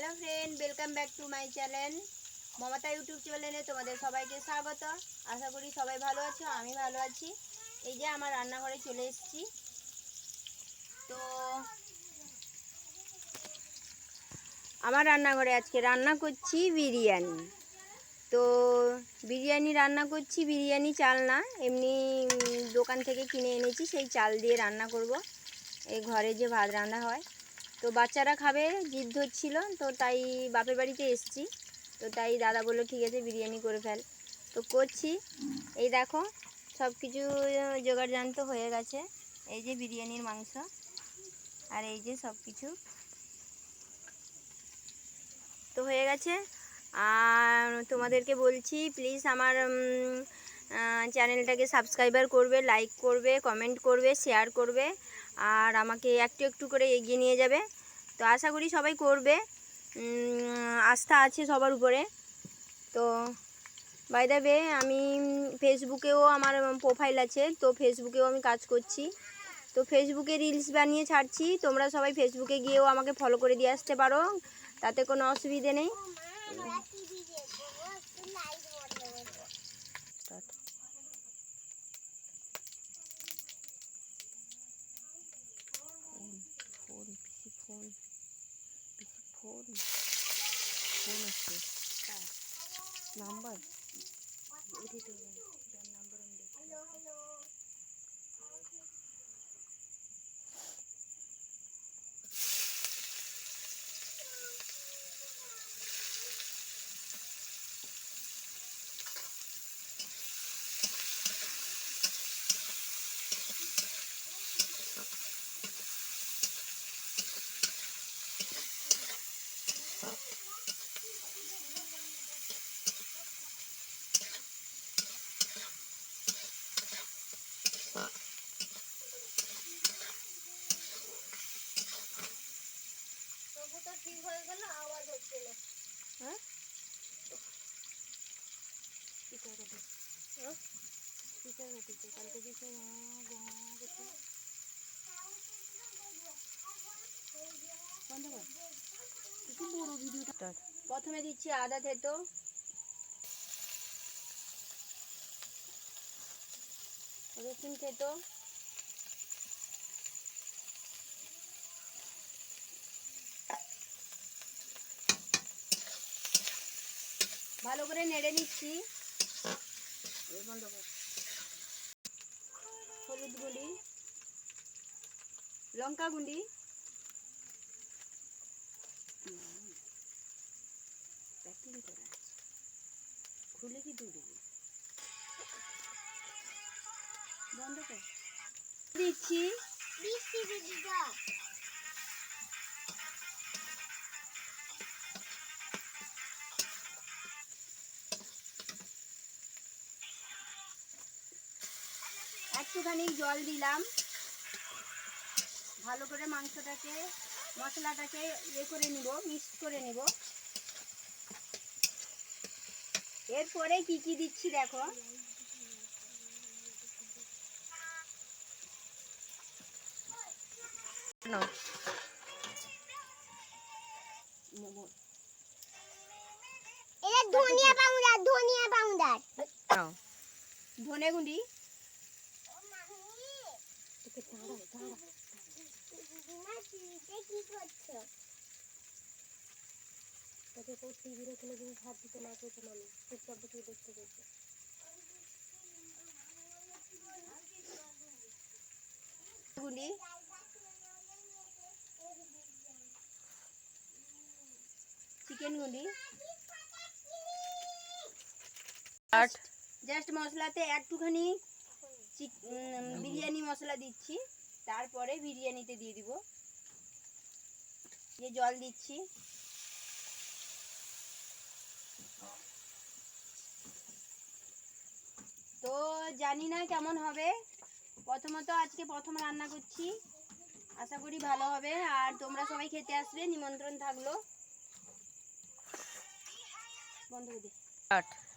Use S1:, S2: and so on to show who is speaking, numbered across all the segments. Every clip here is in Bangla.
S1: Hello friend, welcome back to my channel Mamata YouTube চ্যানেলে তোমাদের সবাইকে স্বাগত। আশা করি সবাই ভালো আছো, আমি ভালো আছি। এই যে আমার রান্নাঘরে চলে এসেছি। তো আমার রান্নাঘরে আজকে রান্না করছি বিরিয়ানি। তো বিরিয়ানি রান্না করছি, বিরিয়ানি চাল না, এমনি দোকান থেকে কিনে এনেছি, সেই চাল দিয়ে রান্না করব। এই ঘরে যে ভাত রান্না হয়, তো বাচ্চারা খাবে জিদ ধরছিল, তো তাই বাপের বাড়িতে এসেছি। তো তাই দাদা বললো ঠিক আছে বিরিয়ানি করে ফেল, তো করছি। এই দেখো সব কিছু জোগাড় জান্ত হয়ে গেছে। এই যে বিরিয়ানির মাংস, আর এই যে সব কিছু তো হয়ে গেছে। আর তোমাদেরকে বলছি প্লিজ আমার চ্যানেলটাকে সাবস্ক্রাইবার করবে, লাইক করবে, কমেন্ট করবে, শেয়ার করবে, আর আমাকে একটু একটু করে এগিয়ে নিয়ে যাবে। তো আশা করি সবাই করবে, আস্থা আছে সবার উপরে। তো বাই দ্য ওয়ে, আমি ফেসবুকেও আমার প্রোফাইল আছে, তো ফেসবুকেও আমি কাজ করছি। তো ফেসবুকে রিলস বানিয়ে ছাড়ছি, তোমরা সবাই ফেসবুকে গিয়েও আমাকে ফলো করে দিয়ে আসতে পারো, তাতে কোনো অসুবিধে নেই। নাম্বার ঠিক হয়ে গেল, আওয়াজ হচ্ছে না। হ্যাঁ প্রথমে দিচ্ছি আদা থেতো, রসুন থেতো, ভালো করে নেড়ে নিচ্ছি। হলুদ গুঁড়ি, লঙ্কা গুঁড়ি, খুলে কি দুধ বন্ধ কর দিচ্ছি। একটুখানি জল দিলাম, ভালো করে মাংসটাকে মশলাটাকে করে নিব, মিক্স করে নিব। এরপরে কি কি দিচ্ছি দেখো। ধনিয়া পাউডার, ধনে গুঁড়ি, গুলি, চিকেন গুলি, জাস্ট মশলাতে একটুখানি বিরিয়ানি মশলা দিচ্ছি, তারপরে বিরিয়ানিতে দিয়ে দিব। যে জল দিচ্ছি, তো জানি না কেমন হবে, প্রথমত আজকে প্রথম রান্না করছি, আশা করি ভালো হবে। আর তোমরা সবাই খেতে আসবে, নিমন্ত্রণ থাকলো। বন্ধ করে দে।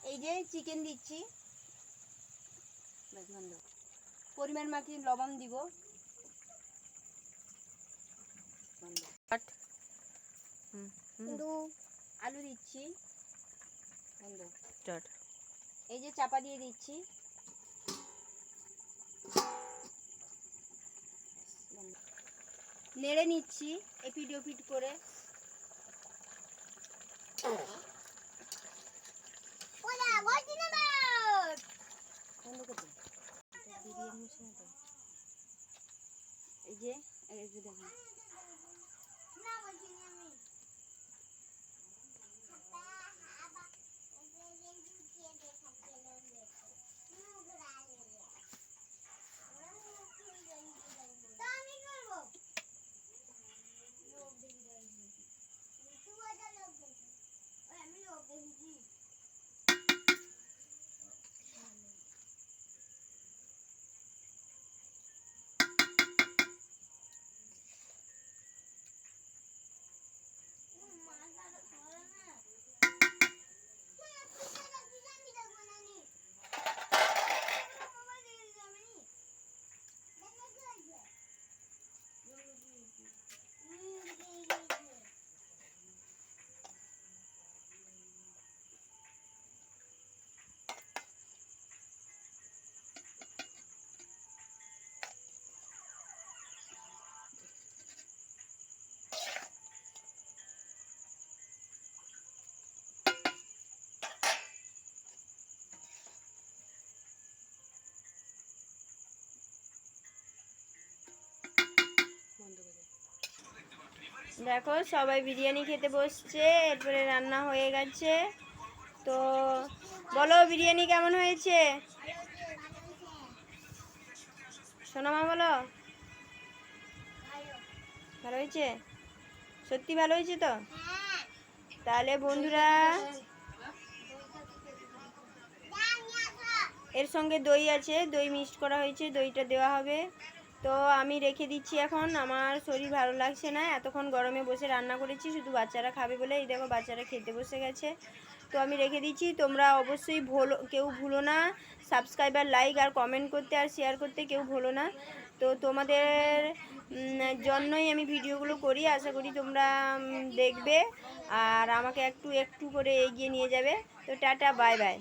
S1: এই যে চিকেন দিচ্ছি, পরিমাণ মাটি লবণ দিব, কিন্তু আলু দিচ্ছি বন্ধ
S2: স্টার্ট।
S1: এই যে চাপা দিয়ে দিচ্ছি, নেড়ে নিচ্ছি এপিট ওপিট করে। এই যে দেখুন দেখো সবাই বিরিয়ানি খেতে বসছে, এরপরে রান্না হয়ে গেছে। তো বলো বিরিয়ানি কেমন হয়েছে? সোনামা বলো ভালো হয়েছে? সত্যি ভালো হয়েছে তো? তাহলে বন্ধুরা এর সঙ্গে দই আছে, দই মিক্সড করা হয়েছে, দইটা দেওয়া হবে। তো আমি রেখে দিচ্ছি এখন, আমার শরীর ভালো লাগছে না, এতক্ষণ গরমে বসে রান্না করেছি শুধু বাচ্চারা খাবে বলে। এই দেখো বাচ্চারা খেতে বসে গেছে, তো আমি রেখে দিচ্ছি। তোমরা অবশ্যই কেউ ভুলো না সাবস্ক্রাইবার, লাইক আর কমেন্ট করতে আর শেয়ার করতে কেউ ভুলো না। তো তোমাদের জন্যই আমি ভিডিওগুলো করি, আশা করি তোমরা দেখবে আর আমাকে একটু একটু করে এগিয়ে নিয়ে যাবে। তো টাটা, বাই বাই।